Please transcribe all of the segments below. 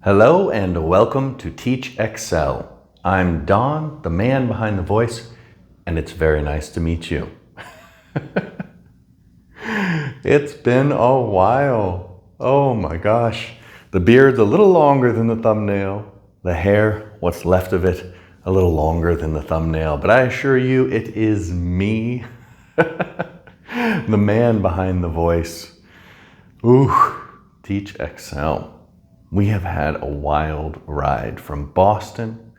Hello and welcome to Teach Excel. I'm Don, the man behind the voice, and it's very nice to meet you. It's been a while. Oh my gosh. The beard's a little longer than the thumbnail. The hair, what's left of it, a little longer than the thumbnail. But I assure you, it is me, the man behind the voice. Ooh, Teach Excel. We have had a wild ride from Boston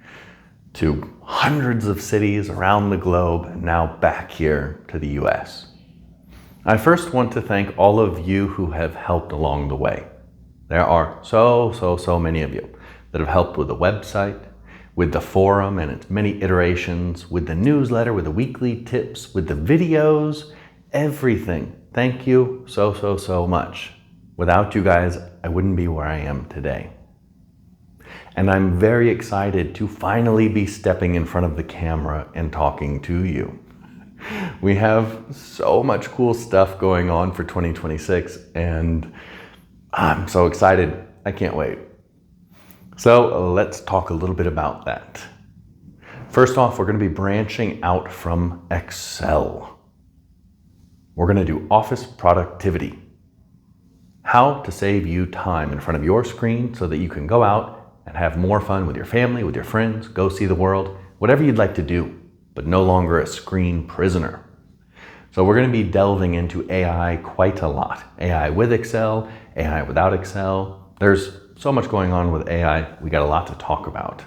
to hundreds of cities around the globe and now back here to the US. I first want to thank all of you who have helped along the way. There are so many of you that have helped with the website, with the forum and its many iterations, with the newsletter, with the weekly tips, with the videos, everything. Thank you so much. Without you guys, I wouldn't be where I am today. And I'm very excited to finally be stepping in front of the camera and talking to you. We have so much cool stuff going on for 2026, and I'm so excited. I can't wait. So let's talk a little bit about that. First off, we're going to be branching out from Excel. We're going to do office productivity. How to save you time in front of your screen so that you can go out and have more fun with your family, with your friends, go see the world, whatever you'd like to do, but no longer a screen prisoner. So we're going to be delving into AI quite a lot. AI with Excel, AI without Excel. There's so much going on with AI. We got a lot to talk about.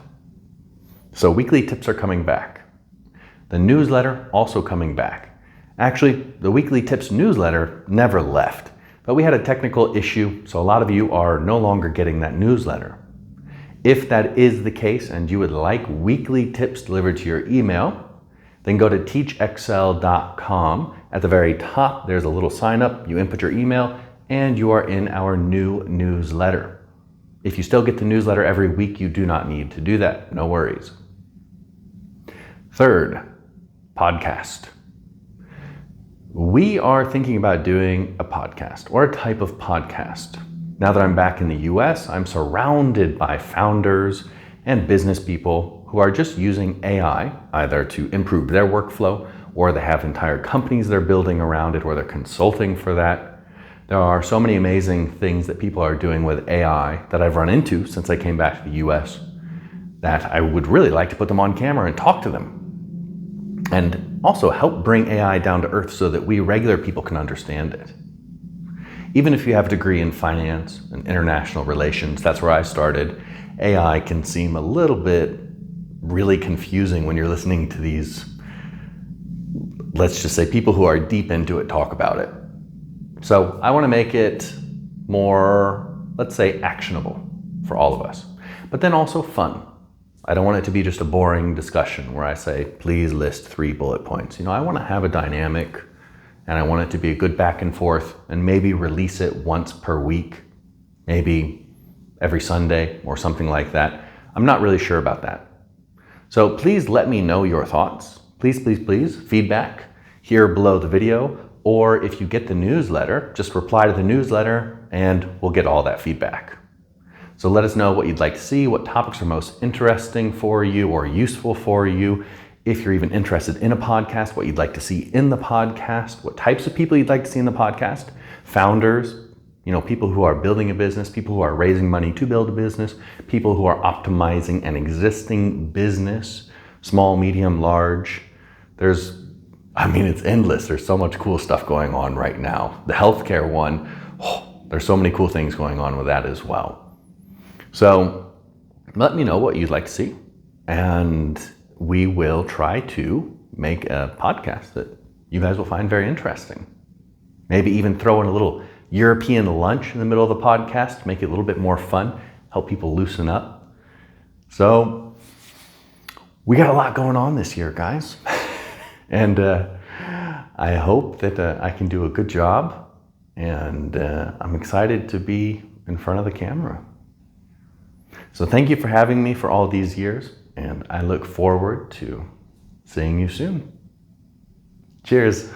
So weekly tips are coming back. The newsletter also coming back. Actually, the weekly tips newsletter never left. But we had a technical issue, so a lot of you are no longer getting that newsletter. If that is the case and you would like weekly tips delivered to your email, then go to teachexcel.com. At the very top, there's a little sign up. You input your email and you are in our new newsletter. If you still get the newsletter every week, you do not need to do that. No worries. Third, podcast. We are thinking about doing a podcast or a type of podcast. Now that I'm back in the US, I'm surrounded by founders and business people who are just using AI either to improve their workflow, or they have entire companies they're building around it, or they're consulting for that. There are so many amazing things that people are doing with AI that I've run into since I came back to the US that I would really like to put them on camera and talk to them. And also help bring AI down to earth so that we regular people can understand it. Even if you have a degree in finance and international relations, that's where I started, AI can seem a little bit really confusing when you're listening to these, let's just say, people who are deep into it talk about it. So I want to make it more, let's say, actionable for all of us, but then also fun. I don't want it to be just a boring discussion where I say, please list 3 bullet points. I want to have a dynamic, and I want it to be a good back and forth, and maybe release it once per week, maybe every Sunday or something like that. I'm not really sure about that. So please let me know your thoughts. Please, feedback here below the video, or if you get the newsletter, just reply to the newsletter and we'll get all that feedback. So let us know what you'd like to see, what topics are most interesting for you or useful for you. If you're even interested in a podcast, what you'd like to see in the podcast, what types of people you'd like to see in the podcast, founders, people who are building a business, people who are raising money to build a business, people who are optimizing an existing business, small, medium, large. It's endless. There's so much cool stuff going on right now. The healthcare one, there's so many cool things going on with that as well. So let me know what you'd like to see, and we will try to make a podcast that you guys will find very interesting. Maybe even throw in a little European lunch in the middle of the podcast to make it a little bit more fun, help people loosen up. So we got a lot going on this year, guys. And I hope that I can do a good job, and I'm excited to be in front of the camera. So thank you for having me for all these years, and I look forward to seeing you soon. Cheers.